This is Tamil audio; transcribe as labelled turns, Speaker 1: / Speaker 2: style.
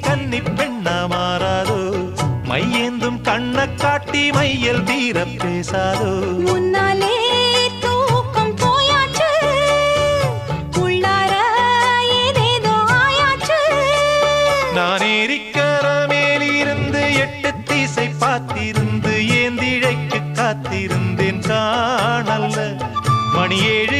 Speaker 1: கன்னி பெண்ணா மாறாதோ மையேந்தும் கண்ண காட்டி மையல் தீர பேசாதோ
Speaker 2: முன்னாலே தூக்கம் போயாச்சு உள்ளார ஏதேதோ ஆயாச்சு
Speaker 1: நான் ஏரிக்கர மேலிருந்து 8 திசை பார்த்திருந்து ஏந்திழைக்கு காத்திருந்தேன் காணல்ல மணி 7